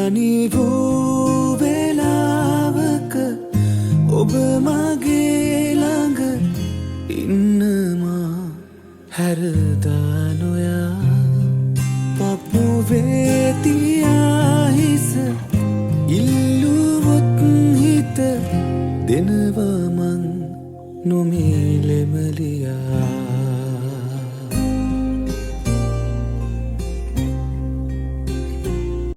තනි වූ වෙලාවක ඔබ මගේ ළඟ ඉන්නවා හැරදා නොයා පපුවේ තියා හිස ඉල්ලුවොත් හිත දෙනවා මං නොමිලෙම ලියා